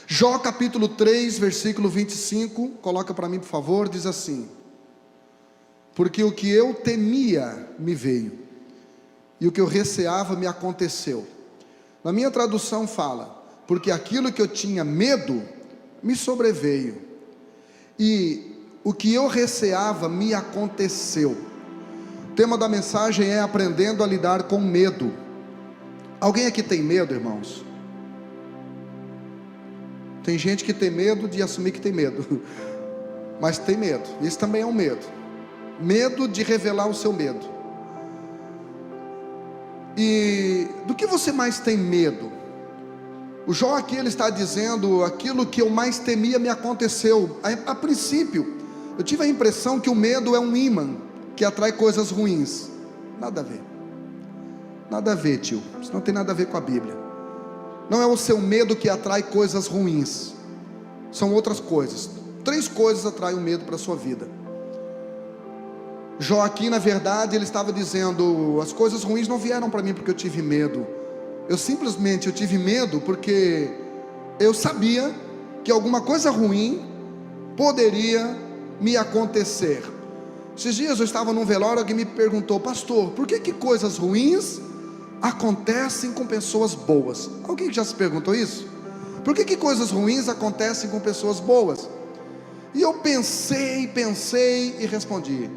Jó capítulo 3, versículo 25, coloca para mim por favor, diz assim: porque o que eu temia me veio, e o que eu receava me aconteceu. Na minha tradução fala: porque aquilo que eu tinha medo me sobreveio, e o que eu receava me aconteceu. O tema da mensagem é aprendendo a lidar com medo. Alguém aqui tem medo, irmãos? Tem gente que tem medo de assumir que tem medo, mas tem medo. Isso também é um medo. Medo de revelar o seu medo. E do que você mais tem medo? O Jó aqui ele está dizendo: aquilo que eu mais temia me aconteceu. A princípio eu tive a impressão que o medo é um imã que atrai coisas ruins. Nada a ver. Nada a ver, tio. Isso não tem nada a ver com a Bíblia. Não é o seu medo que atrai coisas ruins. São outras coisas. 3 coisas atraem o medo para a sua vida. Jó aqui, na verdade, ele estava dizendo: as coisas ruins não vieram para mim porque eu tive medo. Eu tive medo porque eu sabia que alguma coisa ruim poderia me acontecer. Esses dias eu estava num velório, alguém me perguntou: pastor, por que coisas ruins acontecem com pessoas boas? Alguém já se perguntou isso? Por que coisas ruins acontecem com pessoas boas? E eu pensei e respondi.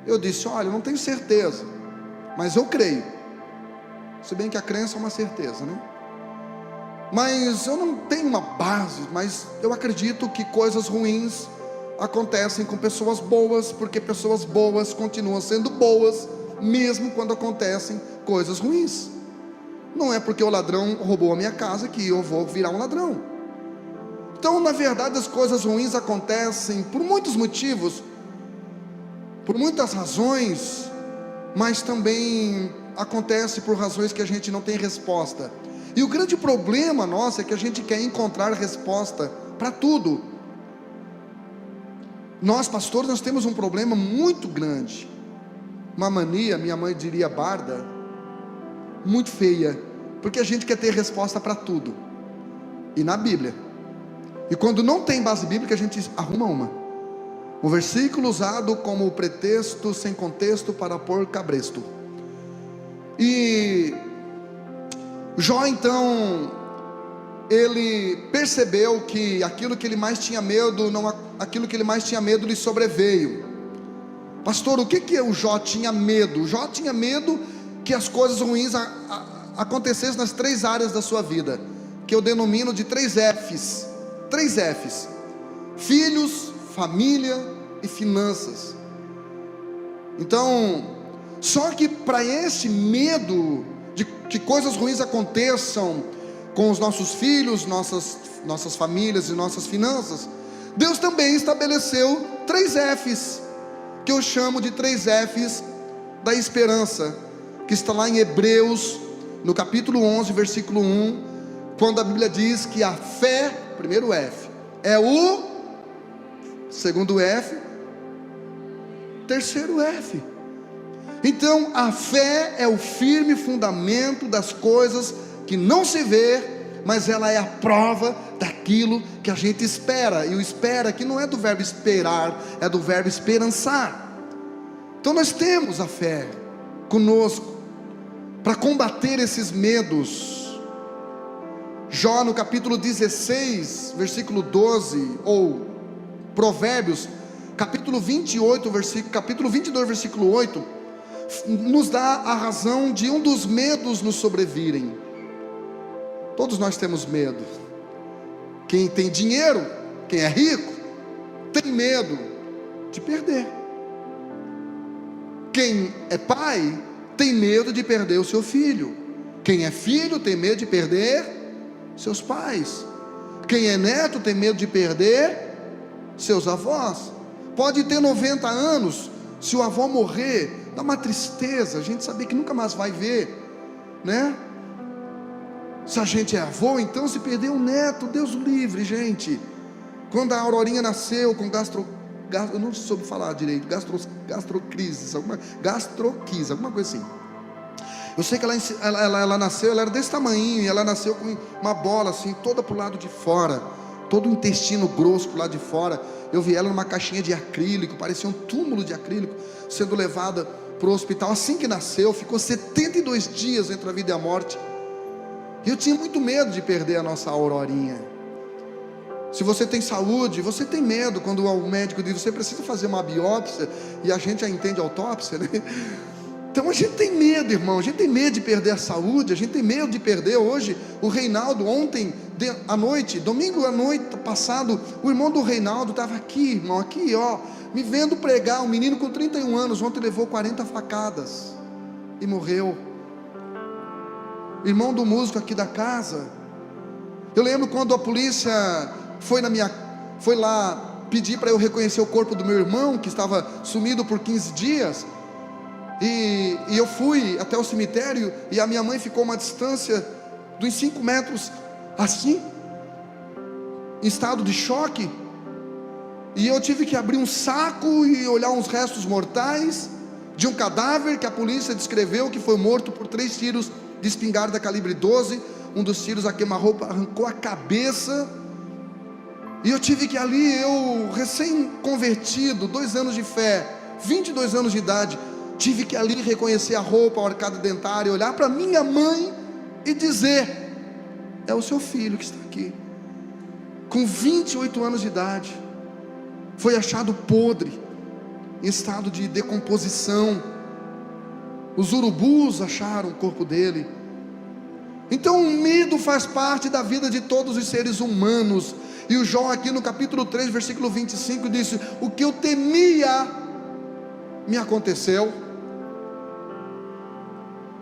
Eu disse: olha, eu não tenho certeza, mas eu creio. Se bem que a crença é uma certeza, né? Mas eu não tenho uma base, mas eu acredito que coisas ruins acontecem com pessoas boas, porque pessoas boas continuam sendo boas, mesmo quando acontecem coisas ruins. Não é porque o ladrão roubou a minha casa que eu vou virar um ladrão. Então, na verdade, as coisas ruins acontecem por muitos motivos, por muitas razões, mas também acontece por razões que a gente não tem resposta. E o grande problema nosso é que a gente quer encontrar resposta para tudo. Nós pastores, nós temos um problema muito grande, uma mania, minha mãe diria barda, muito feia, porque a gente quer ter resposta para tudo, e na Bíblia, e quando não tem base bíblica, a gente arruma um versículo usado como pretexto, sem contexto, para pôr cabresto. E Jó então, ele percebeu que aquilo que ele mais tinha medo, aquilo que ele mais tinha medo lhe sobreveio. Pastor, o que o Jó tinha medo? O Jó tinha medo que as coisas ruins acontecessem nas 3 áreas da sua vida, que eu denomino de 3 Fs. 3 Fs: filhos, família e finanças. Então, só que para esse medo de que coisas ruins aconteçam com os nossos filhos, nossas famílias e nossas finanças, Deus também estabeleceu 3 Fs, que eu chamo de 3 Fs da esperança, que está lá em Hebreus, no capítulo 11, versículo 1, quando a Bíblia diz que a fé, primeiro F, é o segundo F, terceiro F. Então a fé é o firme fundamento das coisas que não se vê, mas ela é a prova daquilo que a gente espera. E o espera aqui não é do verbo esperar, é do verbo esperançar. Então nós temos a fé conosco para combater esses medos. Jó no capítulo 16, versículo 12, ou Provérbios, capítulo 28, capítulo 22, versículo 8, nos dá a razão de um dos medos nos sobrevirem. Todos nós temos medo. Quem tem dinheiro, quem é rico, tem medo de perder. Quem é pai, tem medo de perder o seu filho. Quem é filho, tem medo de perder seus pais. Quem é neto, tem medo de perder seus avós. Pode ter 90 anos, se o avô morrer, dá uma tristeza, a gente saber que nunca mais vai ver, né? Se a gente é avô, então se perder um neto, Deus o livre, gente. Quando a Aurorinha nasceu com eu não soube falar direito, gastrocrise, alguma coisa assim. Eu sei que ela nasceu, ela era desse tamanho, e ela nasceu com uma bola assim, toda para o lado de fora. todo o intestino grosso lá de fora. Eu vi ela numa caixinha de acrílico, parecia um túmulo de acrílico, sendo levada para o hospital. Assim que nasceu, ficou 72 dias entre a vida e a morte. E eu tinha muito medo de perder a nossa Aurorinha. Se você tem saúde, você tem medo quando o médico diz: você precisa fazer uma biópsia, e a gente já entende autópsia, né? Então a gente tem medo, irmão, a gente tem medo de perder a saúde, a gente tem medo de perder. Hoje, o Reinaldo, ontem à noite, domingo à noite passado, o irmão do Reinaldo estava aqui, irmão, aqui ó, me vendo pregar. Um menino com 31 anos, ontem levou 40 facadas e morreu. Irmão do músico aqui da casa. Eu lembro quando a polícia foi lá pedir para eu reconhecer o corpo do meu irmão, que estava sumido por 15 dias. E eu fui até o cemitério, e a minha mãe ficou a uma distância de uns 5 metros, assim, em estado de choque. E eu tive que abrir um saco e olhar uns restos mortais de um cadáver que a polícia descreveu que foi morto por 3 tiros de espingarda calibre 12. Um dos tiros, a queima-roupa, arrancou a cabeça. E eu tive que ali, eu recém-convertido, 2 anos de fé, 22 anos de idade, tive que ali reconhecer a roupa, a arcada dentária, olhar para minha mãe e dizer: é o seu filho que está aqui. Com 28 anos de idade, foi achado podre, em estado de decomposição. Os urubus acharam o corpo dele. Então o medo faz parte da vida de todos os seres humanos. E o Jó aqui no capítulo 3, versículo 25 disse: o que eu temia me aconteceu.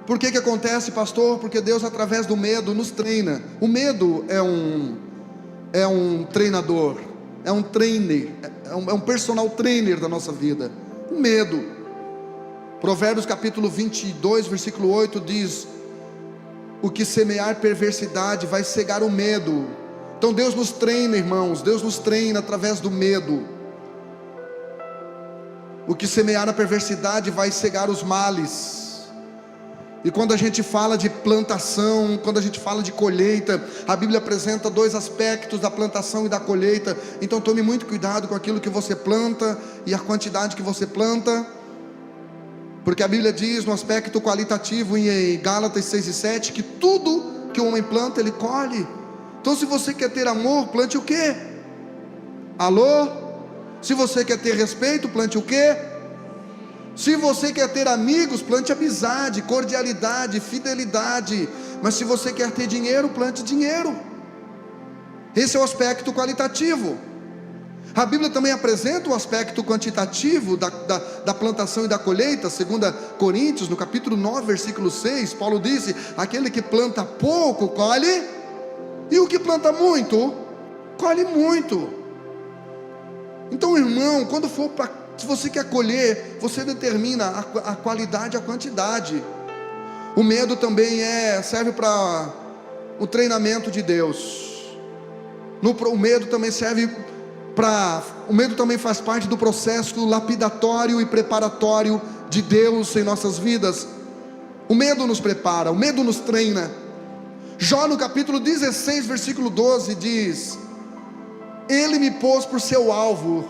Por que acontece, pastor? Porque Deus, através do medo, nos treina. O medo é um treinador, é um trainer, é um personal trainer da nossa vida. O medo. Provérbios capítulo 22, versículo 8 diz: o que semear perversidade vai cegar o medo. Então Deus nos treina, irmãos, Deus nos treina através do medo. O que semear a perversidade vai cegar os males. E quando a gente fala de plantação, quando a gente fala de colheita, a Bíblia apresenta 2 aspectos da plantação e da colheita. Então tome muito cuidado com aquilo que você planta e a quantidade que você planta, porque a Bíblia diz no aspecto qualitativo em Gálatas 6:7 que tudo que o homem planta, ele colhe. Então se você quer ter amor, plante o quê? Alô? Se você quer ter respeito, plante o quê? Se você quer ter amigos, plante amizade, cordialidade, fidelidade. Mas se você quer ter dinheiro, plante dinheiro. Esse é o aspecto qualitativo. A Bíblia também apresenta o aspecto quantitativo da plantação e da colheita. 2 Coríntios, no capítulo 9, versículo 6, Paulo disse: aquele que planta pouco, colhe, e o que planta muito, colhe muito. Então, irmão, se você quer colher, você determina a qualidade e a quantidade. O medo também serve para o treinamento de Deus. O medo também o medo também faz parte do processo lapidatório e preparatório de Deus em nossas vidas. O medo nos prepara, o medo nos treina. Jó no capítulo 16, versículo 12 diz: ele me pôs por seu alvo.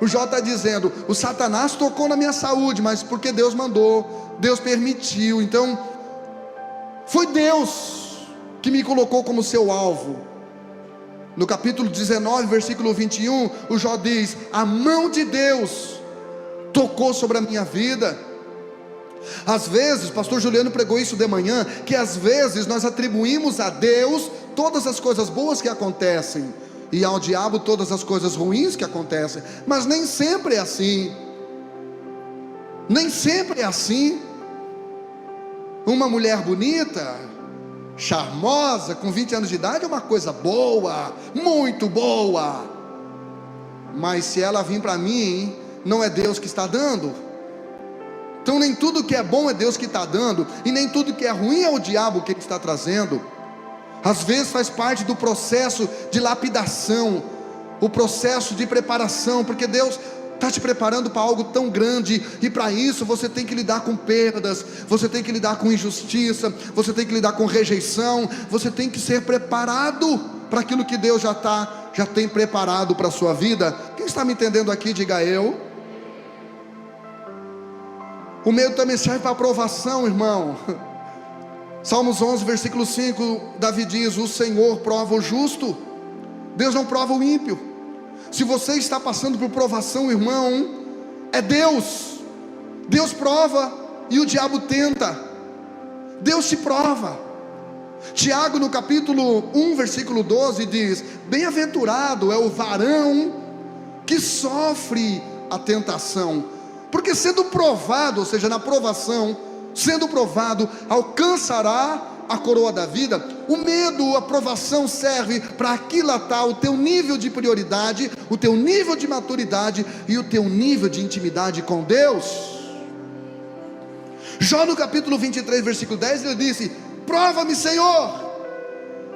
O Jó está dizendo: o Satanás tocou na minha saúde, mas porque Deus mandou, Deus permitiu. Então foi Deus que me colocou como seu alvo. No capítulo 19, versículo 21, o Jó diz: a mão de Deus tocou sobre a minha vida. Às vezes, pastor Juliano pregou isso de manhã, que às vezes nós atribuímos a Deus todas as coisas boas que acontecem, e ao diabo todas as coisas ruins que acontecem. Mas nem sempre é assim. Nem sempre é assim. Uma mulher bonita, charmosa, com 20 anos de idade é uma coisa boa, muito boa. Mas se ela vir para mim, não é Deus que está dando. Então nem tudo que é bom é Deus que está dando, e nem tudo que é ruim é o diabo que ele está trazendo. Às vezes faz parte do processo de lapidação, o processo de preparação, porque Deus está te preparando para algo tão grande, e para isso você tem que lidar com perdas, você tem que lidar com injustiça, você tem que lidar com rejeição, você tem que ser preparado para aquilo que Deus já está já tem preparado para a sua vida. Quem está me entendendo aqui, diga eu. O medo também serve para aprovação, irmão. Salmos 11, versículo 5, Davi diz: o Senhor prova o justo, Deus não prova o ímpio. Se você está passando por provação, irmão, é Deus. Deus prova e o diabo tenta. Deus te prova. Tiago, no capítulo 1, versículo 12, diz: bem-aventurado é o varão que sofre a tentação, porque sendo provado, ou seja, na provação, sendo provado, alcançará a coroa da vida. O medo, a provação serve para aquilatar o teu nível de prioridade, o teu nível de maturidade e o teu nível de intimidade com Deus. Jó no capítulo 23, versículo 10, ele disse: prova-me, Senhor,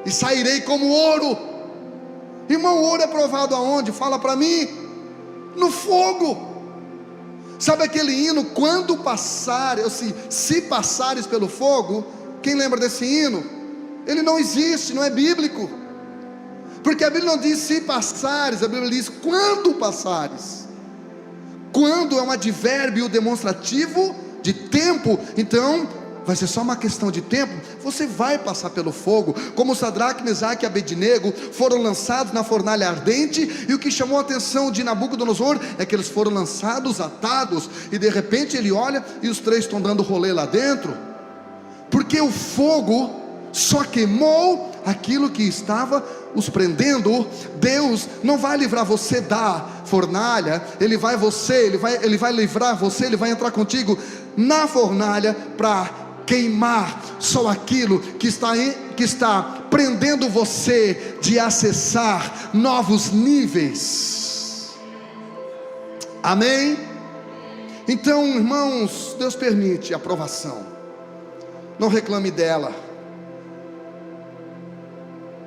e sairei como ouro. Irmão, o ouro é provado aonde? Fala para mim. No fogo. Sabe aquele hino, quando passar, se passares pelo fogo? Quem lembra desse hino? Ele não existe, não é bíblico, porque a Bíblia não diz se passares, a Bíblia diz quando passares. Quando é um advérbio demonstrativo de tempo, então vai ser só uma questão de tempo. Você vai passar pelo fogo, como Sadraque, Mesaque e Abednego foram lançados na fornalha ardente. E o que chamou a atenção de Nabucodonosor é que eles foram lançados, atados, e de repente ele olha e os três estão dando rolê lá dentro, porque o fogo só queimou aquilo que estava os prendendo. Deus não vai livrar você da fornalha, Ele vai livrar você, Ele vai entrar contigo na fornalha para queimar só aquilo que está prendendo você de acessar novos níveis. Amém? Então, irmãos, Deus permite a provação, não reclame dela.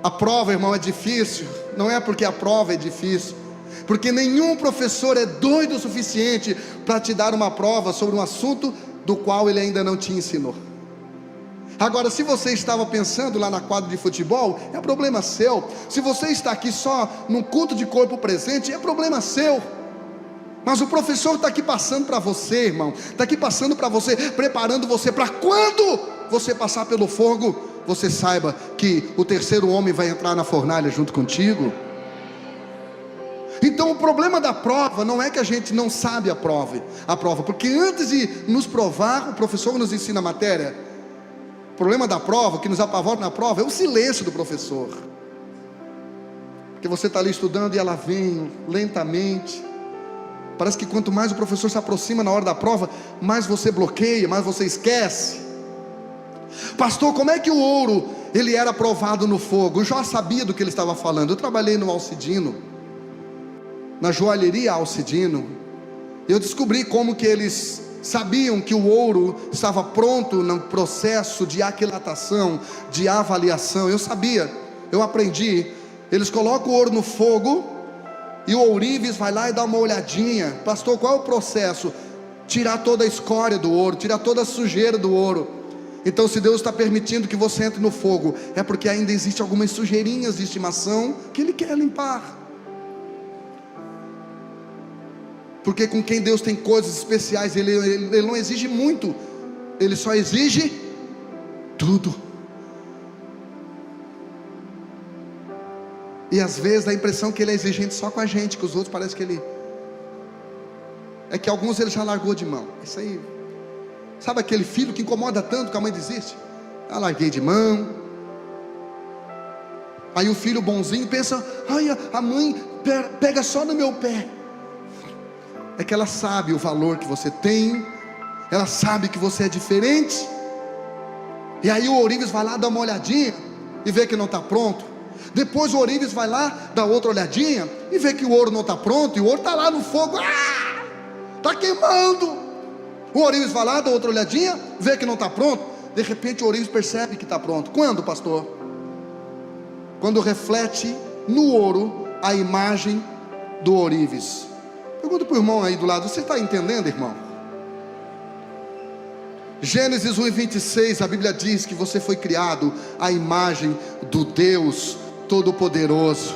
A prova, irmão, é difícil, não é porque a prova é difícil, porque nenhum professor é doido o suficiente para te dar uma prova sobre um assunto do qual ele ainda não te ensinou. Agora, se você estava pensando lá na quadra de futebol, é problema seu. Se você está aqui só num culto de corpo presente, é problema seu. Mas o professor está aqui passando para você, irmão, está aqui passando para você, preparando você para quando você passar pelo fogo, você saiba que o terceiro homem vai entrar na fornalha junto contigo. Então o problema da prova não é que a gente não sabe a prova, porque antes de nos provar, o professor nos ensina a matéria. O problema da prova, o que nos apavora na prova, é o silêncio do professor, porque você está ali estudando e ela vem lentamente. Parece que quanto mais o professor se aproxima na hora da prova, mais você bloqueia, mais você esquece. Pastor, como é que o ouro ele era provado no fogo? Eu já sabia do que ele estava falando. Eu trabalhei no Alcidino, na joalheria Alcidino. Eu descobri como que eles sabiam que o ouro estava pronto no processo de aquilatação, de avaliação. Eu sabia, eu aprendi. Eles colocam o ouro no fogo e o ourives vai lá e dá uma olhadinha. Pastor, qual é o processo? Tirar toda a escória do ouro, tirar toda a sujeira do ouro. Então, se Deus está permitindo que você entre no fogo, é porque ainda existe algumas sujeirinhas de estimação que Ele quer limpar. Porque com quem Deus tem coisas especiais, Ele não exige muito, Ele só exige tudo. E às vezes dá a impressão que Ele é exigente só com a gente, que os outros parece que Ele... É que alguns Ele já largou de mão. Isso aí... Sabe aquele filho que incomoda tanto que a mãe desiste? Larguei de mão. Aí o filho bonzinho pensa: ai, a mãe pega só no meu pé. É que ela sabe o valor que você tem, ela sabe que você é diferente. E aí o ourives vai lá dar uma olhadinha e vê que não está pronto. Depois o ourives vai lá dar outra olhadinha e vê que o ouro não está pronto, e o ouro está lá no fogo, está queimando. O ourives vai lá, dá outra olhadinha, vê que não está pronto. De repente o ourives percebe que está pronto. Quando, pastor? Quando reflete no ouro a imagem do ourives. Pergunta para o irmão aí do lado: você está entendendo, irmão? Gênesis 1:26, a Bíblia diz que você foi criado à imagem do Deus Todo-Poderoso.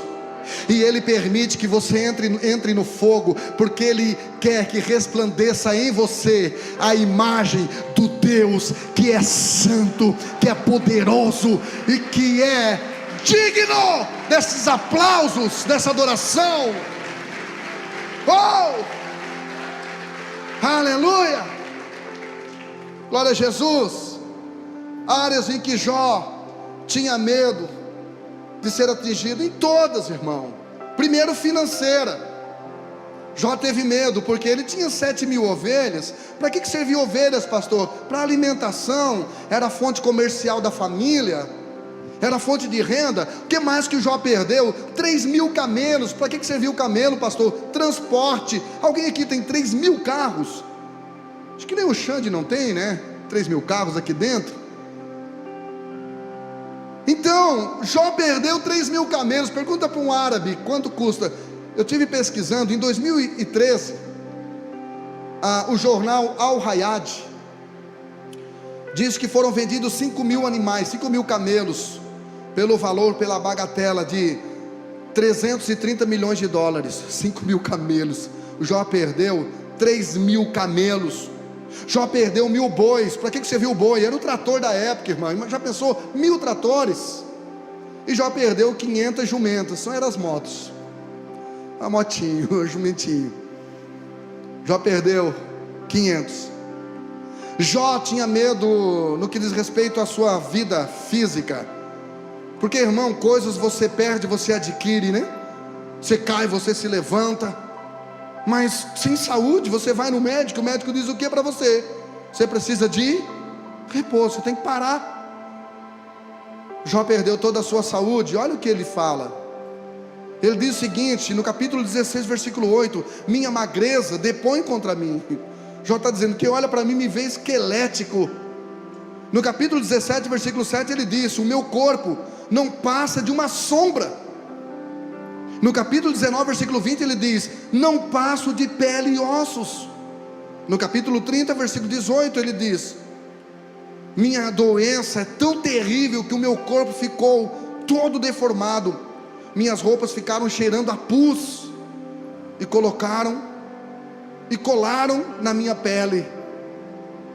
E Ele permite que você entre no fogo, porque Ele quer que resplandeça em você a imagem do Deus que é santo, que é poderoso e que é digno desses aplausos, dessa adoração. Oh! Aleluia! Glória a Jesus. Áreas em que Jó tinha medo de ser atingido, em todas, irmão. Primeiro, financeira. Jó teve medo, porque ele tinha 7.000 ovelhas. Para que servia ovelhas, pastor? Para alimentação, era a fonte comercial da família, era a fonte de renda. O que mais que o Jó perdeu? 3.000 camelos. Para que servia o camelo, pastor? Transporte. Alguém aqui tem 3.000 carros? Acho que nem o Xande não tem, né? 3.000 carros aqui dentro. Então, Jó perdeu 3.000 camelos. Pergunta para um árabe, quanto custa? Eu tive pesquisando, em 2013, o jornal Al-Hayad diz que foram vendidos 5.000 animais, 5.000 camelos, pelo valor, pela bagatela de 330 milhões de dólares. 5.000 camelos. O Jó perdeu 3.000 camelos. Jó perdeu 1.000 bois. Para que serviu o boi? Era o trator da época, irmão. Já pensou? 1.000 tratores. E Jó perdeu 500 jumentas. São eram as motos, a motinho, o jumentinho. Jó perdeu 500. Jó tinha medo no que diz respeito à sua vida física, porque, irmão, coisas você perde, você adquire, né? Você cai, você se levanta, mas sem saúde, você vai no médico, o médico diz o que para você? Você precisa de repouso, você tem que parar. Jó perdeu toda a sua saúde. Olha o que ele fala. Ele diz o seguinte, no capítulo 16, versículo 8: minha magreza depõe contra mim. Jó está dizendo que olha para mim, me vê esquelético. No capítulo 17, versículo 7, ele diz: o meu corpo não passa de uma sombra. No capítulo 19, versículo 20, ele diz: não passo de pele e ossos. No capítulo 30, versículo 18, ele diz: minha doença é tão terrível que o meu corpo ficou todo deformado, minhas roupas ficaram cheirando a pus, e colaram na minha pele.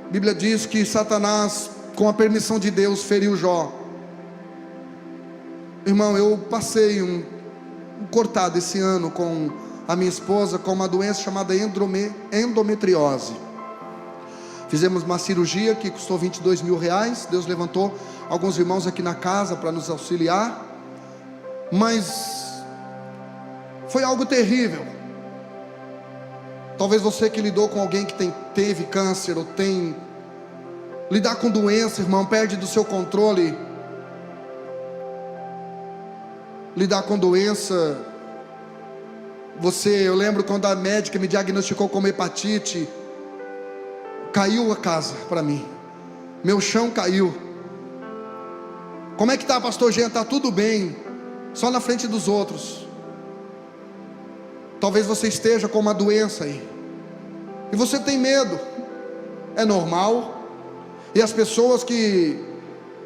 A Bíblia diz que Satanás, com a permissão de Deus, feriu Jó. Irmão, eu passei um cortado esse ano com a minha esposa com uma doença chamada endometriose. Fizemos uma cirurgia que custou 22 mil reais. Deus levantou alguns irmãos aqui na casa para nos auxiliar, mas foi algo terrível. Talvez você que lidou com alguém que teve câncer, ou tem lidar com doença, irmão, perde do seu controle. Lidar com doença, eu lembro quando a médica me diagnosticou como hepatite, caiu a casa para mim, meu chão caiu. Como é que está, pastor Jean? Está tudo bem, só na frente dos outros. Talvez você esteja com uma doença aí, e você tem medo. É normal. E as pessoas que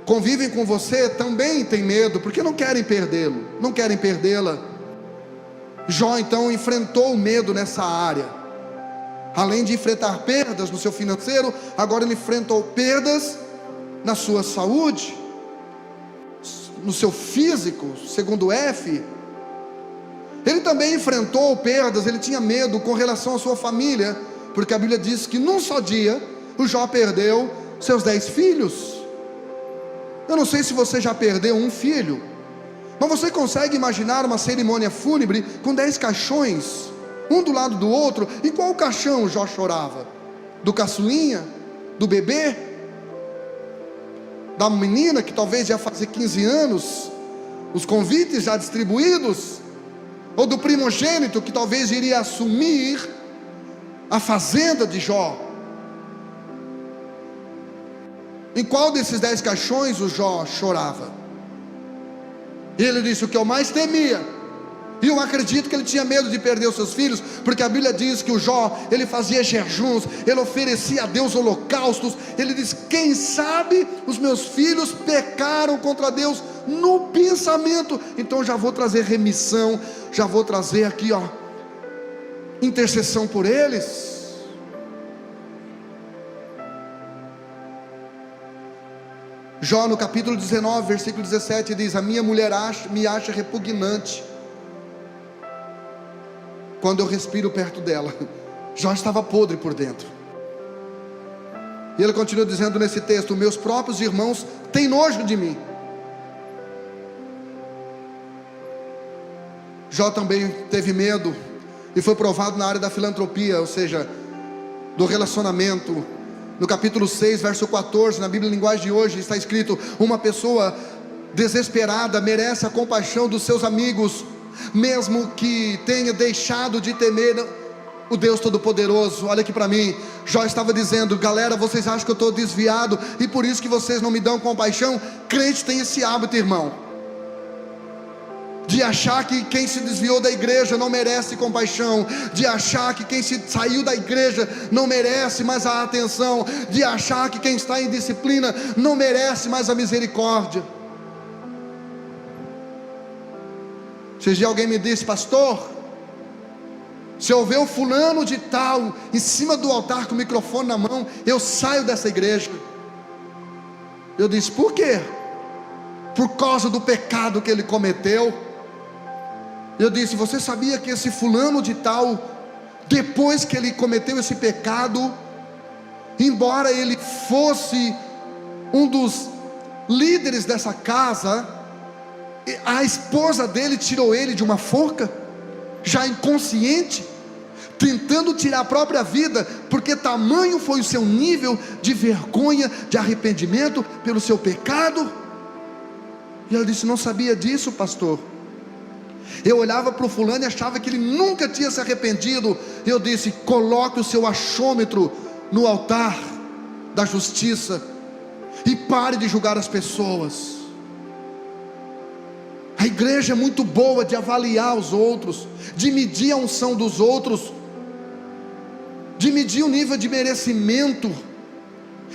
convivem com você também têm medo, porque não querem perdê-lo, não querem perdê-la. Jó então enfrentou o medo nessa área. Além de enfrentar perdas no seu financeiro, agora ele enfrentou perdas na sua saúde, no seu físico, segundo F. Ele também enfrentou perdas, ele tinha medo com relação à sua família, porque a Bíblia diz que num só dia o Jó perdeu seus 10 filhos. Eu não sei se você já perdeu um filho, mas você consegue imaginar uma cerimônia fúnebre com 10 caixões, um do lado do outro? Em qual caixão Jó chorava? Do caçulinha? Do bebê? Da menina que talvez já fazia 15 anos, os convites já distribuídos? Ou do primogênito que talvez iria assumir a fazenda de Jó? Em qual desses 10 caixões o Jó chorava? E ele disse: o que eu mais temia, e eu acredito que ele tinha medo de perder os seus filhos, porque a Bíblia diz que o Jó, ele fazia jejuns, ele oferecia a Deus holocaustos. Ele diz: quem sabe os meus filhos pecaram contra Deus no pensamento. Então já vou trazer remissão, já vou trazer aqui, intercessão por eles. Jó no capítulo 19, versículo 17 diz: a minha mulher me acha repugnante quando eu respiro perto dela. Jó estava podre por dentro. E ele continua dizendo nesse texto: meus próprios irmãos têm nojo de mim. Jó também teve medo e foi provado na área da filantropia, ou seja, do relacionamento. No capítulo 6, verso 14, na Bíblia Linguagem de hoje, está escrito: uma pessoa desesperada merece a compaixão dos seus amigos, mesmo que tenha deixado de temer o Deus Todo-Poderoso. Olha aqui para mim, Jó estava dizendo: galera, vocês acham que eu estou desviado e por isso que vocês não me dão compaixão? Crente tem esse hábito, irmão, de achar que quem se desviou da igreja não merece compaixão, de achar que quem saiu da igreja não merece mais a atenção, de achar que quem está em disciplina não merece mais a misericórdia. Esses dias alguém me disse: pastor, se eu ver o fulano de tal em cima do altar com o microfone na mão, eu saio dessa igreja. Eu disse: por quê? Por causa do pecado que ele cometeu. Eu disse: você sabia que esse fulano de tal, depois que ele cometeu esse pecado, embora ele fosse um dos líderes dessa casa, a esposa dele tirou ele de uma forca, já inconsciente, tentando tirar a própria vida, porque tamanho foi o seu nível de vergonha, de arrependimento pelo seu pecado. E ela disse: não sabia disso, pastor. Eu olhava para o fulano e achava que ele nunca tinha se arrependido. Eu disse: coloque o seu achômetro no altar da justiça e pare de julgar as pessoas. A igreja é muito boa de avaliar os outros, de medir a unção dos outros, de medir o nível de merecimento.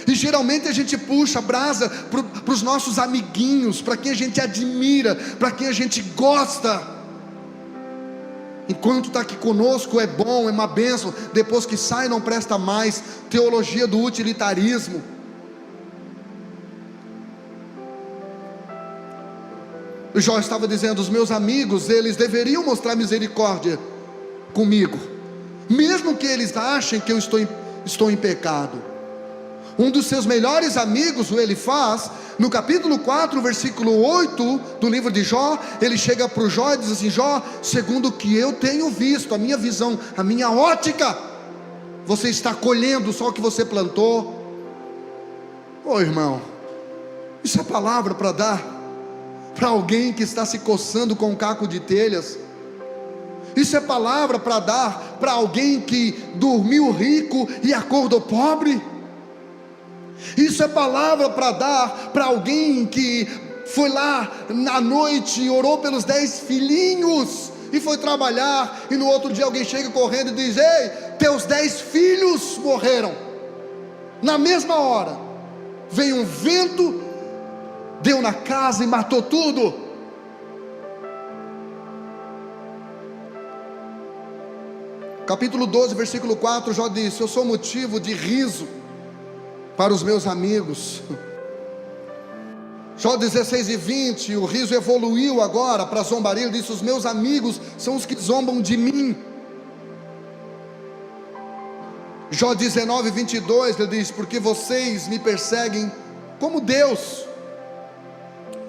E geralmente a gente puxa a brasa para os nossos amiguinhos, para quem a gente admira, para quem a gente gosta. Enquanto está aqui conosco é bom, é uma bênção. Depois que sai não presta mais. Teologia do utilitarismo. O Jó estava dizendo: os meus amigos, eles deveriam mostrar misericórdia comigo, mesmo que eles achem que eu estou em pecado. Um dos seus melhores amigos, o Elifaz, no capítulo 4, versículo 8 do livro de Jó, ele chega para o Jó e diz assim: Jó, segundo o que eu tenho visto, a minha visão, a minha ótica, você está colhendo só o que você plantou. Ô irmão, isso é palavra para dar para alguém que está se coçando com um caco de telhas? Isso é palavra para dar para alguém que dormiu rico e acordou pobre? Isso é palavra para dar para alguém que foi lá na noite e orou pelos 10 filhinhos e foi trabalhar, e no outro dia alguém chega correndo e diz: ei, teus 10 filhos morreram. Na mesma hora veio um vento, deu na casa e matou tudo. Capítulo 12, versículo 4, Jó disse: eu sou motivo de riso para os meus amigos. Jó 16 e 20, o riso evoluiu agora para zombaria. Ele disse: os meus amigos são os que zombam de mim. Jó 19 e 22, ele diz: porque vocês me perseguem como Deus.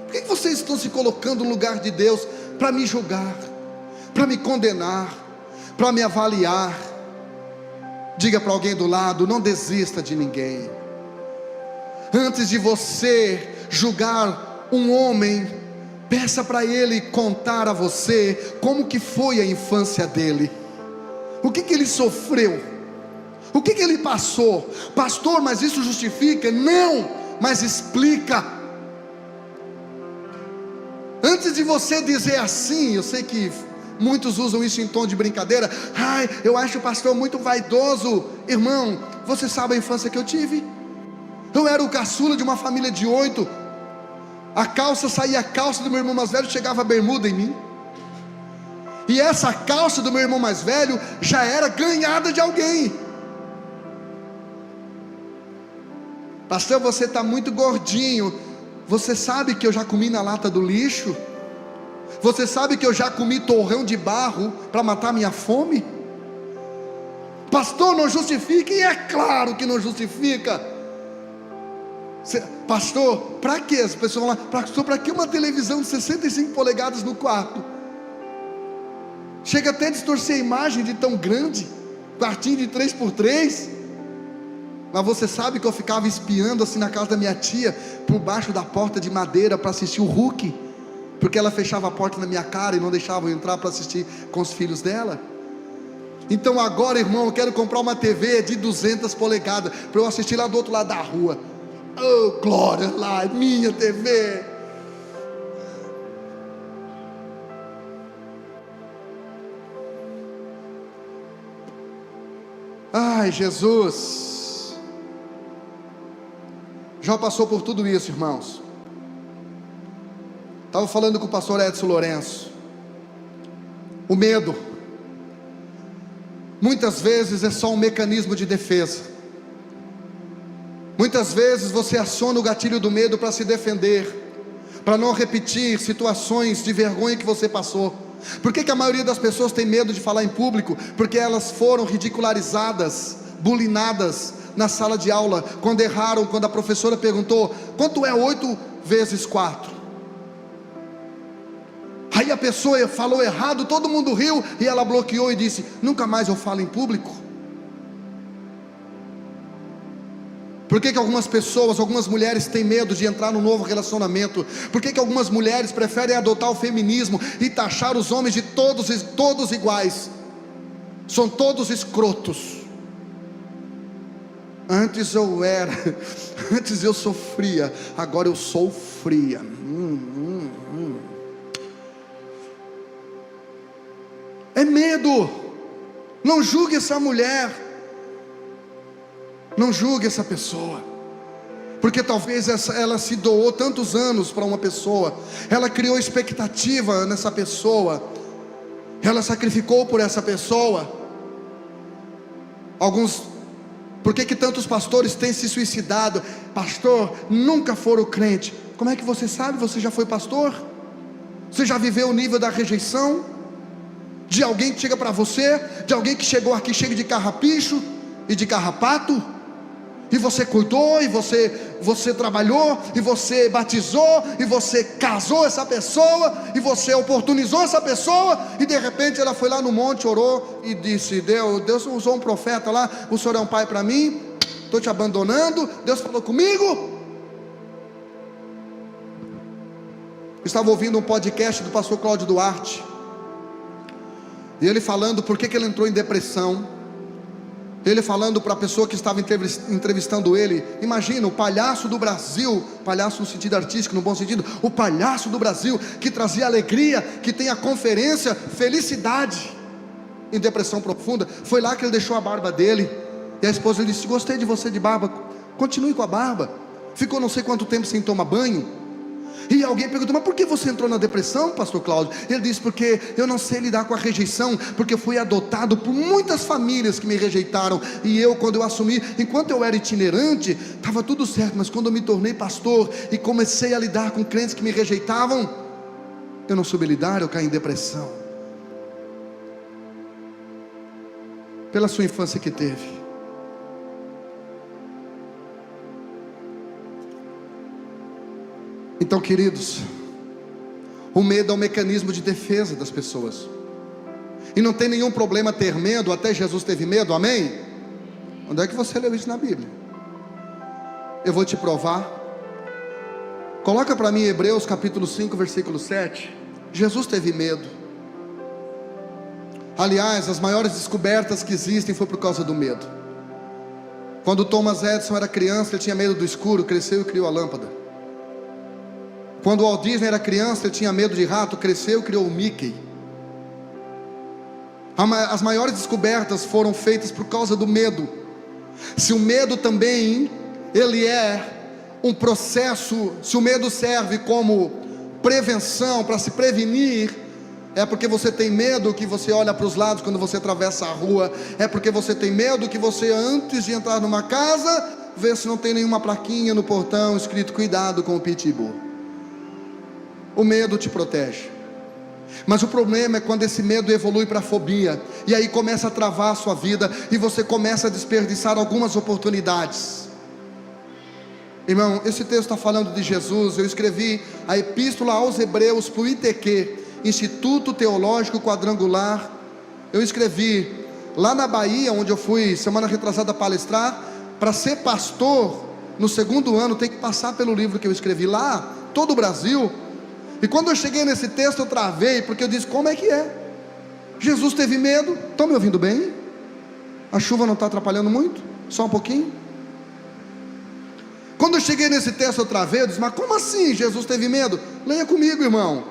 Por que vocês estão se colocando no lugar de Deus para me julgar, para me condenar, para me avaliar? Diga para alguém do lado: não desista de ninguém. Antes de você julgar um homem, peça para ele contar a você como que foi a infância dele, o que ele sofreu, o que ele passou. Pastor, mas isso justifica? Não, mas explica. Antes de você dizer assim, eu sei que muitos usam isso em tom de brincadeira: ai, eu acho o pastor muito vaidoso. Irmão, você sabe a infância que eu tive? Eu era o caçula de uma família de 8. A calça saía, a calça do meu irmão mais velho chegava a bermuda em mim. E essa calça do meu irmão mais velho já era ganhada de alguém. Pastor, você está muito gordinho. Você sabe que eu já comi na lata do lixo? Você sabe que eu já comi torrão de barro para matar minha fome? Pastor, não justifica. E é claro que não justifica. Pastor, para que? As pessoas vão lá, pastor, para que uma televisão de 65 polegadas no quarto? Chega até a distorcer a imagem de tão grande, quartinho de 3x3. Mas você sabe que eu ficava espiando assim na casa da minha tia, por baixo da porta de madeira, para assistir o Hulk, porque ela fechava a porta na minha cara e não deixava eu entrar para assistir com os filhos dela. Então agora, irmão, eu quero comprar uma TV de 200 polegadas, para eu assistir lá do outro lado da rua. Oh, glória, lá é minha TV. Ai, Jesus. Já passou por tudo isso, irmãos. Estava falando com o pastor Edson Lourenço. O medo muitas vezes é só um mecanismo de defesa. Muitas vezes você aciona o gatilho do medo para se defender, para não repetir situações de vergonha que você passou. Por que a maioria das pessoas tem medo de falar em público? Porque elas foram ridicularizadas, bulinadas na sala de aula, quando erraram, quando a professora perguntou: quanto é 8 vezes 4? Aí a pessoa falou errado, todo mundo riu, e ela bloqueou e disse: nunca mais eu falo em público. Por que algumas pessoas, algumas mulheres têm medo de entrar num novo relacionamento? Por que algumas mulheres preferem adotar o feminismo e taxar os homens de todos iguais? São todos escrotos. Antes eu sofria, agora eu sou fria. É medo. Não julgue essa mulher. Não julgue essa pessoa, porque talvez ela se doou tantos anos para uma pessoa, ela criou expectativa nessa pessoa, ela sacrificou por essa pessoa. Por que tantos pastores têm se suicidado? Pastor, nunca foram crente. Como é que você sabe? Você já foi pastor? Você já viveu o nível da rejeição? De alguém que chega para você, de alguém que chegou aqui cheio de carrapicho e de carrapato? E você cuidou, e você trabalhou, e você batizou, e você casou essa pessoa, e você oportunizou essa pessoa, e de repente ela foi lá no monte, orou e disse: Deus usou um profeta lá, o Senhor é um pai para mim, estou te abandonando, Deus falou comigo. Estava ouvindo um podcast do pastor Cláudio Duarte, e ele falando por que ele entrou em depressão. Ele falando para a pessoa que estava entrevistando ele: imagina, o palhaço do Brasil, palhaço no sentido artístico, no bom sentido, o palhaço do Brasil, que trazia alegria, que tem a conferência felicidade, em depressão profunda. Foi lá que ele deixou a barba dele, e a esposa lhe disse: gostei de você de barba, continue com a barba. Ficou não sei quanto tempo sem tomar banho. E alguém perguntou: mas por que você entrou na depressão, pastor Cláudio? Ele disse: porque eu não sei lidar com a rejeição, porque eu fui adotado por muitas famílias que me rejeitaram, e quando eu assumi, enquanto eu era itinerante, estava tudo certo, mas quando eu me tornei pastor, e comecei a lidar com crentes que me rejeitavam, eu não soube lidar, eu caí em depressão. Pela sua infância que teve. Então, queridos, o medo é um mecanismo de defesa das pessoas, e não tem nenhum problema ter medo. Até Jesus teve medo, amém? Onde é que você leu isso na Bíblia? Eu vou te provar. Coloca para mim Hebreus capítulo 5, versículo 7. Jesus teve medo. Aliás, as maiores descobertas que existem foi por causa do medo. Quando Thomas Edison era criança, ele tinha medo do escuro, cresceu e criou a lâmpada. Quando Walt Disney era criança, ele tinha medo de rato, cresceu e criou o Mickey. As maiores descobertas foram feitas por causa do medo. Se o medo também, ele é um processo, se o medo serve como prevenção, para se prevenir, é porque você tem medo que você olha para os lados quando você atravessa a rua, é porque você tem medo que você, antes de entrar numa casa, vê se não tem nenhuma plaquinha no portão escrito cuidado com o pitbull. O medo te protege. Mas o problema é quando esse medo evolui para fobia, e aí começa a travar a sua vida, e você começa a desperdiçar algumas oportunidades. Irmão, esse texto está falando de Jesus. Eu escrevi a epístola aos Hebreus para o ITQ, Instituto Teológico Quadrangular. Eu escrevi lá na Bahia, onde eu fui semana retrasada palestrar. Para ser pastor no segundo ano tem que passar pelo livro que eu escrevi lá, todo o Brasil. E quando eu cheguei nesse texto eu travei, porque eu disse: como é que é? Jesus teve medo. Estão me ouvindo bem? A chuva não está atrapalhando muito? Só um pouquinho? Quando eu cheguei nesse texto eu travei, eu disse: mas como assim Jesus teve medo? Leia comigo, irmão.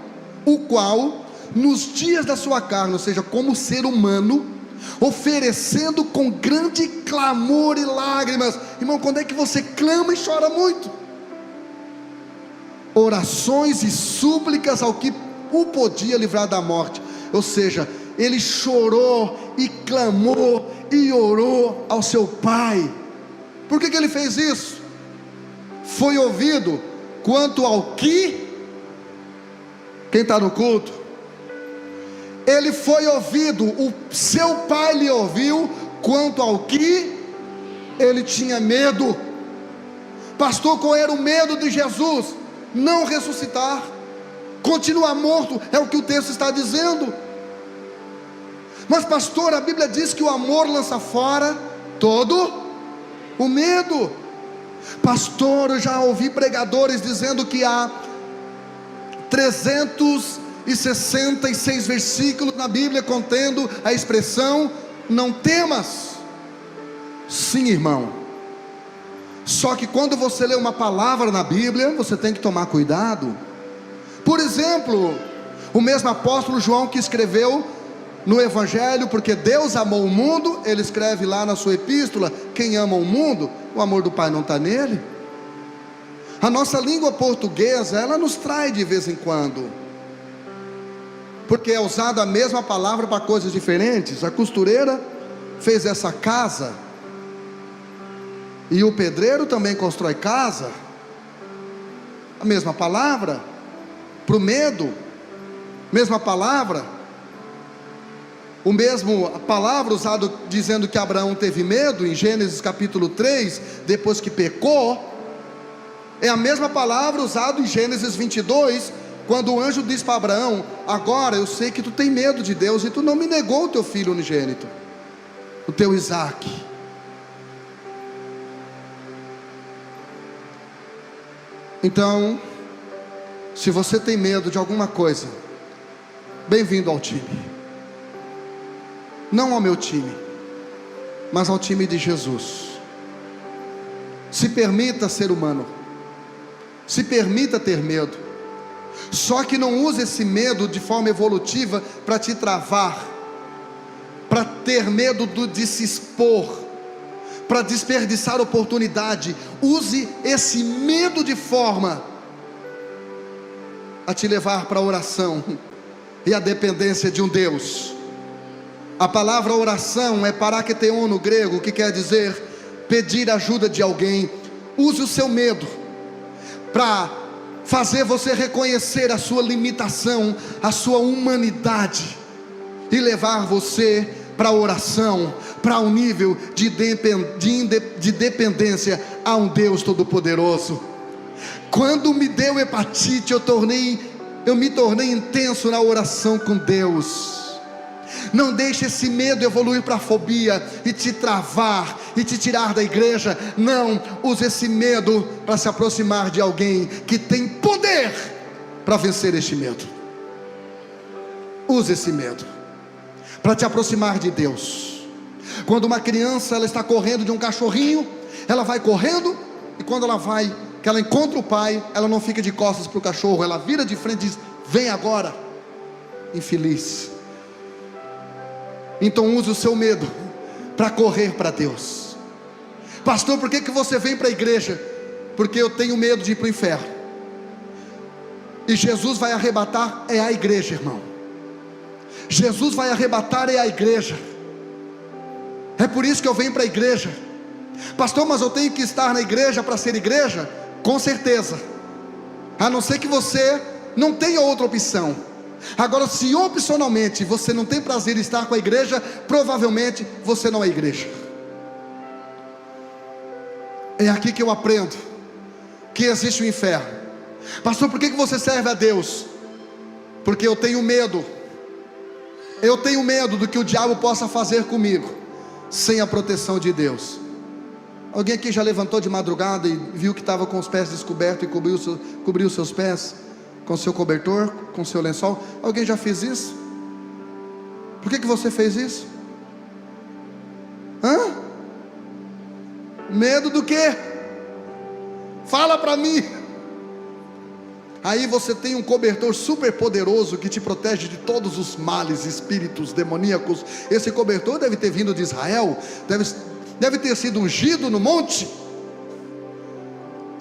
O qual nos dias da sua carne, ou seja, como ser humano, oferecendo com grande clamor e lágrimas. Irmão, quando é que você clama e chora muito? Orações e súplicas ao que o podia livrar da morte. Ou seja, ele chorou e clamou e orou ao seu Pai. Por que ele fez isso? Foi ouvido quanto ao que? Quem está no culto? Ele foi ouvido, o seu Pai lhe ouviu quanto ao que ele tinha medo. Pastor, qual era o medo de Jesus? Não ressuscitar, continuar morto, é o que o texto está dizendo. Mas pastor, a Bíblia diz que o amor lança fora todo o medo. Pastor, eu já ouvi pregadores dizendo que há 366 versículos na Bíblia contendo a expressão não temas. Sim, irmão. Só que quando você lê uma palavra na Bíblia, você tem que tomar cuidado. Por exemplo, o mesmo apóstolo João que escreveu no Evangelho, porque Deus amou o mundo, ele escreve lá na sua epístola: quem ama o mundo, o amor do Pai não está nele. A nossa língua portuguesa, ela nos trai de vez em quando, porque é usada a mesma palavra para coisas diferentes. A costureira fez essa casa, e o pedreiro também constrói casa. A mesma palavra. Para o medo, mesma palavra. O mesmo palavra usado dizendo que Abraão teve medo em Gênesis capítulo 3, depois que pecou, é a mesma palavra usada em Gênesis 22, quando o anjo diz para Abraão: agora eu sei que tu tem medo de Deus e tu não me negou o teu filho unigênito, o teu Isaque. Então, se você tem medo de alguma coisa, bem-vindo ao time. Não ao meu time, mas ao time de Jesus. Se permita ser humano, se permita ter medo, só que não use esse medo de forma evolutiva para te travar, para ter medo de se expor, para desperdiçar oportunidade. Use esse medo de forma a te levar para a oração e a dependência de um Deus. A palavra oração é paraketeon no grego, que quer dizer pedir ajuda de alguém. Use o seu medo para fazer você reconhecer a sua limitação, a sua humanidade, e levar você para a oração, para um nível de dependência a um Deus Todo-Poderoso. Quando me deu hepatite, eu me tornei intenso na oração com Deus. Não deixe esse medo evoluir para a fobia e te travar e te tirar da igreja. Não, use esse medo para se aproximar de alguém que tem poder para vencer este medo. Use esse medo para te aproximar de Deus. Quando uma criança ela está correndo de um cachorrinho, ela vai correndo, e quando que ela encontra o pai, ela não fica de costas para o cachorro, ela vira de frente e diz: vem agora, infeliz. Então use o seu medo para correr para Deus. Pastor, por que você vem para a igreja? porque eu tenho medo de ir para o inferno. E Jesus vai arrebatar é a igreja, irmão. Jesus vai arrebatar é a igreja. É por isso que eu venho para a igreja. Pastor, mas eu tenho que estar na igreja para ser igreja? Com certeza. A não ser que você não tenha outra opção. Agora, se opcionalmente você não tem prazer em estar com a igreja, provavelmente você não é igreja. É aqui que eu aprendo que existe o inferno. Pastor, por que você serve a Deus? Porque eu tenho medo. Eu tenho medo do que o diabo possa fazer comigo sem a proteção de Deus. Alguém aqui já levantou de madrugada e viu que estava com os pés descobertos e cobriu seus pés com seu cobertor, com seu lençol? Alguém já fez isso? Por que você fez isso? Medo do quê? Fala para mim. Aí você tem um cobertor super poderoso que te protege de todos os males, espíritos demoníacos. Esse cobertor deve ter vindo de Israel, deve ter sido ungido no monte.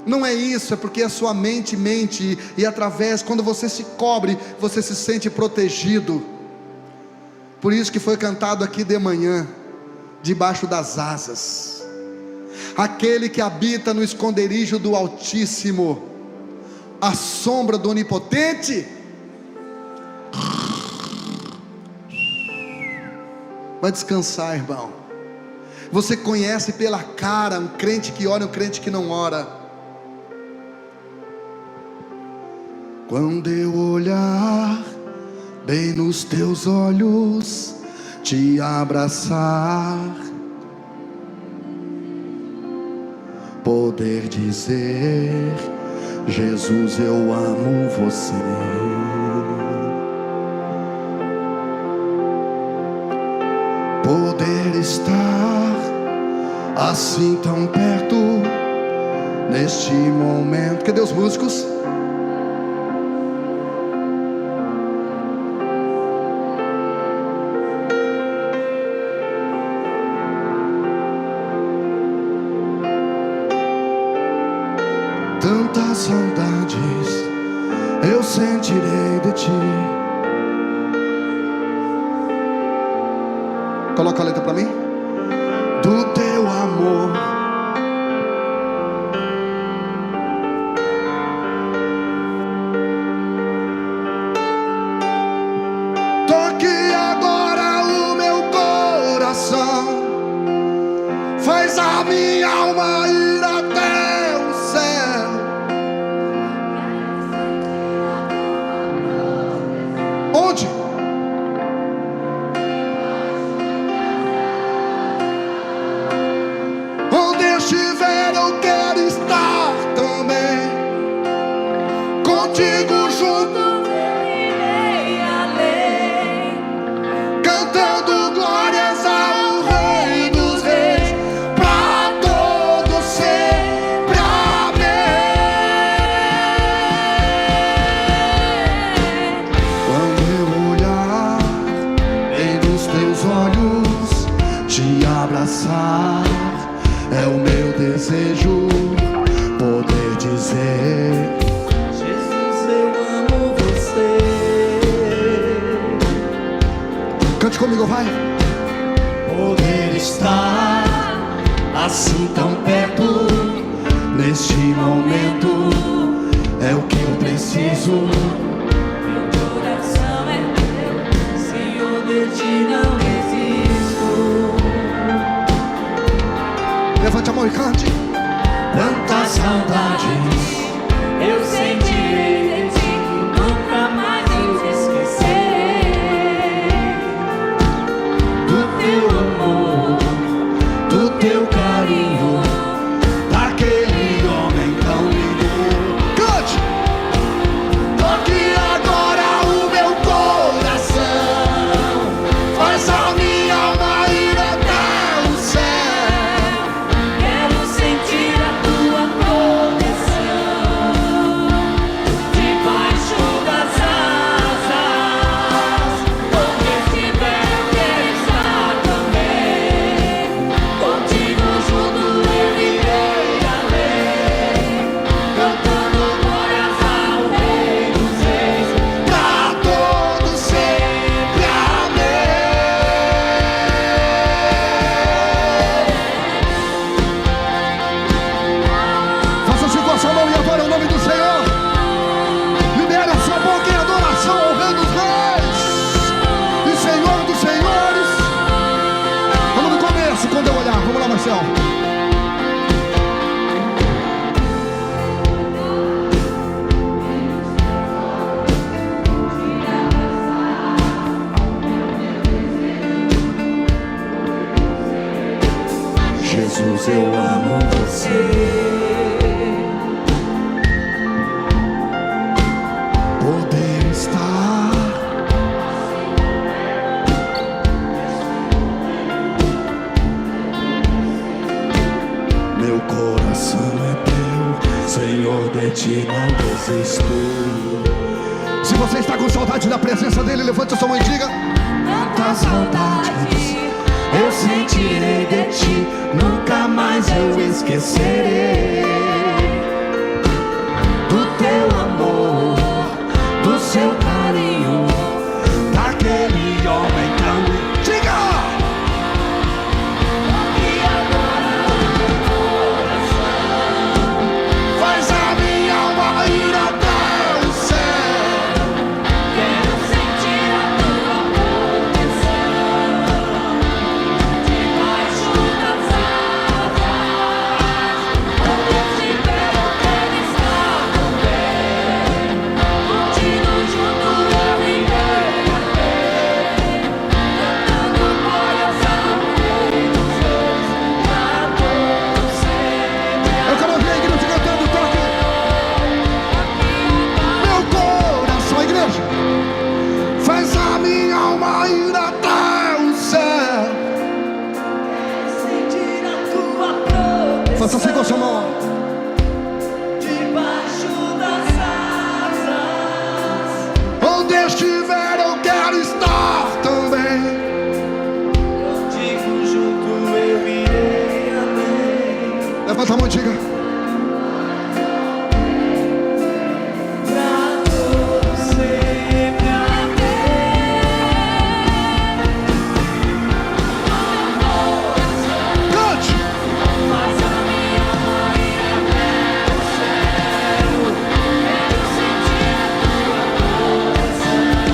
Não é isso, é porque a sua mente mente, e através, quando você se cobre, você se sente protegido. Por isso que foi cantado aqui de manhã, debaixo das asas, aquele que habita no esconderijo do Altíssimo, a sombra do Onipotente. Vai descansar, irmão. Você conhece pela cara um crente que ora e um crente que não ora. Quando eu olhar bem nos teus olhos, te abraçar, poder dizer: Jesus, eu amo você. Poder estar assim tão perto neste momento. Cadê os músicos? Tantas saudades eu sentirei de ti. Coloca a letra para mim. Do teu amor. Toque agora o meu coração, faz a minha alma ir até o céu. Onde? Onde estiver eu quero estar também, contigo junto, irei além, cantando glórias ao Rei dos Reis, pra todos sempre. Amém. Quando eu olhar bem nos teus olhos, te abraçar, é o meu desejo, poder dizer: Jesus, eu amo você. cante comigo, vai. Poder estar assim tão perto Neste momento é o que eu preciso. meu coração é teu, Senhor, de ti não resisto. Levante a mão e cante. Quantas saudades eu sentirei de ti, nunca mais eu esquecerei do teu amor, do teu carinho, Daquele homem tão lindo. Cante. Toque agora o meu coração, faz a Jesus, eu amo você. Poder estar Meu coração é teu, Senhor, de ti não desisto. Se você está com saudade da presença dele, levante a sua mão e diga: Quantas saudades eu sentirei de ti, nunca mais eu esquecerei do teu amor, do seu carinho, daquele homem tão... diga! E agora o coração Faz a minha alma ir até o céu. quero sentir a tua proteção debaixo das asas, onde estiver eu quero estar também, contigo junto eu irei a pé, cantando coração rei dos reis, pra todo sempre. Eu quero ouvir a igreja cantando, toque. Meu coração, igreja, faz a minha alma ir até o céu. Sentir a tua proteção Faça assim com a sua mão. debaixo das asas, Onde estiver eu quero estar também. contigo junto eu irei além, Levanta a mão e diga: pra todo sempre. cante. Faz a minha alma ir até o céu, quero sentir a tua proteção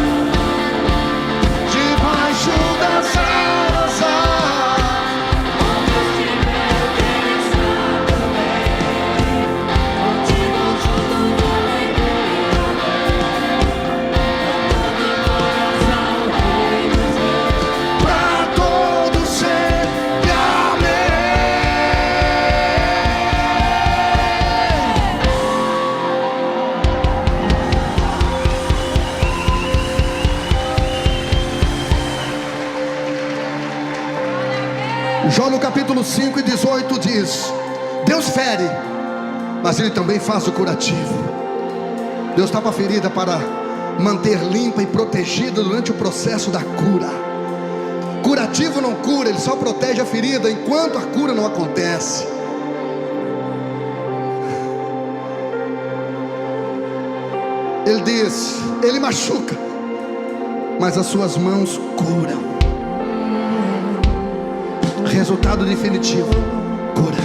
Debaixo das asas. onde estiver eu quero estar também, contigo junto eu irei além, cantando coração rei dos reis. Pra todo sempre, amém. Jó no capítulo 5 e 18 diz: Deus fere, mas Ele também faz o curativo. Deus tapa a ferida para manter limpa e protegida durante o processo da cura. Curativo não cura, Ele só protege a ferida enquanto a cura não acontece. Ele diz: Ele machuca, mas as suas mãos curam. Resultado definitivo: cura.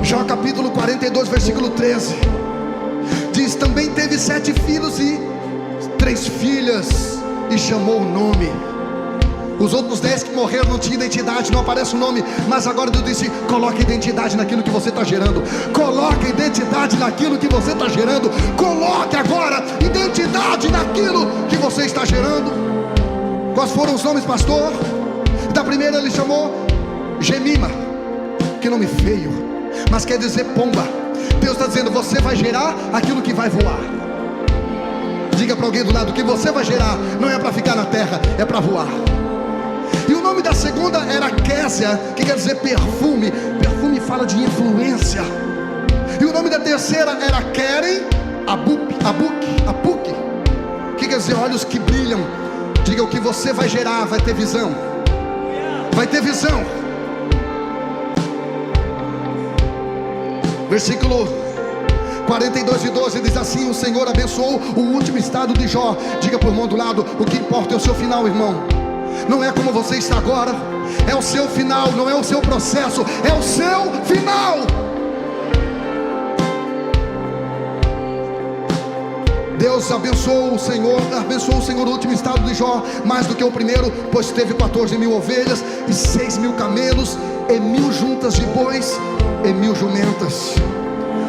Jó capítulo 42, versículo 13 diz: também teve 7 filhos e 3 filhas, e chamou o nome. Os outros 10 que morreram não tinham identidade, não aparece o nome. Mas agora Deus disse: coloque identidade naquilo que você está gerando. Coloque identidade naquilo que você está gerando. Coloque agora identidade naquilo que você está gerando. Quais foram os nomes, pastor? Da primeira ele chamou Gemima. Que nome feio, mas quer dizer pomba. Deus está dizendo: você vai gerar aquilo que vai voar. Diga para alguém do lado: que você vai gerar não é para ficar na terra, é para voar. E o nome da segunda era Késia, que quer dizer perfume. Perfume fala de influência. E o nome da terceira era Keren Abuk, que quer dizer olhos que brilham. Diga: o que você vai gerar vai ter visão. Vai ter visão. Versículo 42 e 12 diz assim: o Senhor abençoou o último estado de Jó. Diga para o irmão do lado: o que importa é o seu final, irmão. Não é como você está agora, é o seu final. Não é o seu processo, é o seu final. Deus abençoou o Senhor o último estado de Jó mais do que o primeiro, pois teve 14.000 ovelhas e 6.000 camelos e 1.000 juntas de bois e 1.000 jumentas.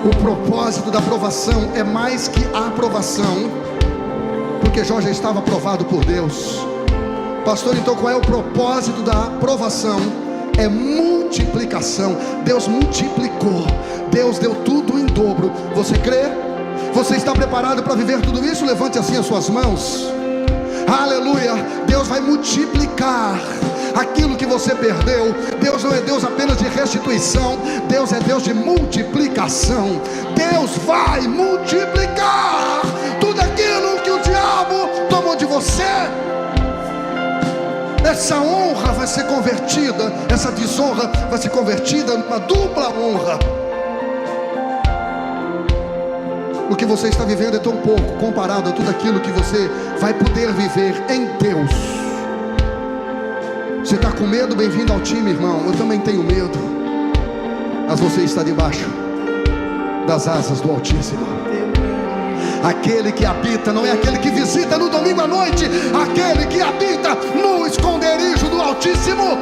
O propósito da aprovação é mais que a aprovação, porque Jó já estava aprovado por Deus. Pastor, então qual é o propósito da aprovação? é multiplicação. Deus multiplicou, Deus deu tudo em dobro. Você crê? Você está preparado para viver tudo isso? Levante assim as suas mãos. Aleluia. Deus vai multiplicar aquilo que você perdeu. Deus não é Deus apenas de restituição, Deus é Deus de multiplicação. Deus vai multiplicar tudo aquilo que o diabo tomou de você. Essa honra vai ser convertida, essa desonra vai ser convertida numa dupla honra. O que você está vivendo é tão pouco comparado a tudo aquilo que você vai poder viver em Deus. Você está com medo? Bem-vindo ao time, irmão. Eu também tenho medo, mas você está debaixo das asas do Altíssimo. Aquele que habita, não é aquele que visita no domingo à noite, aquele que habita no esconderijo do Altíssimo,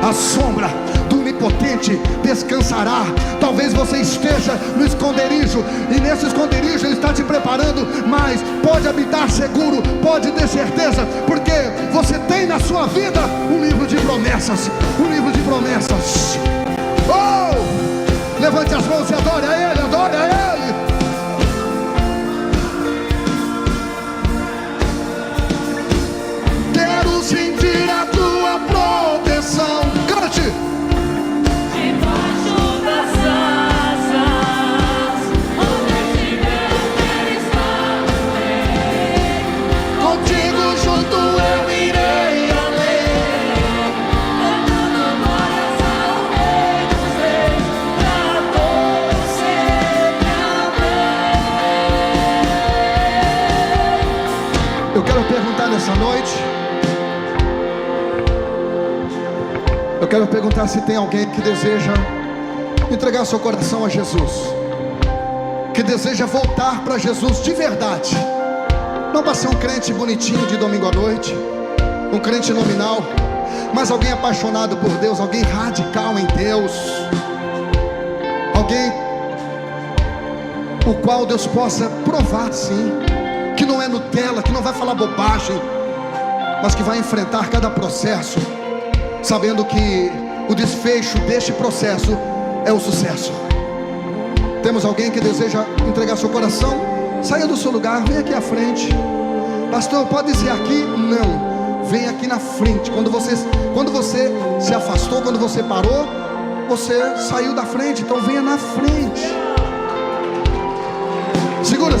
a sombra do Onipotente descansará. Talvez você esteja no esconderijo, e nesse esconderijo Ele está te preparando, mas pode habitar seguro, pode ter certeza, porque você tem na sua vida um livro de promessas, um livro de promessas. Oh! Levante as mãos e adore a Ele, adore a Ele. Quero sentir a tua proteção. Cante. Debaixo das asas, onde estiver eu quero estar. Contigo junto eu irei além, dando glórias ao Rei dos Reis, pra todo sempre amém. Eu quero perguntar nessa noite. Eu quero perguntar se tem alguém que deseja entregar seu coração a Jesus, que deseja voltar para Jesus de verdade, não para ser um crente bonitinho de domingo à noite, um crente nominal, mas alguém apaixonado por Deus, alguém radical em Deus, alguém o qual Deus possa provar sim, que não é Nutella, que não vai falar bobagem, mas que vai enfrentar cada processo, sabendo que o desfecho deste processo é o sucesso. Temos alguém que deseja entregar seu coração? Saia do seu lugar, vem aqui à frente. Pastor, pode dizer aqui? Não, vem aqui na frente. Quando você se afastou, quando você parou, você saiu da frente, então venha na frente. Segura.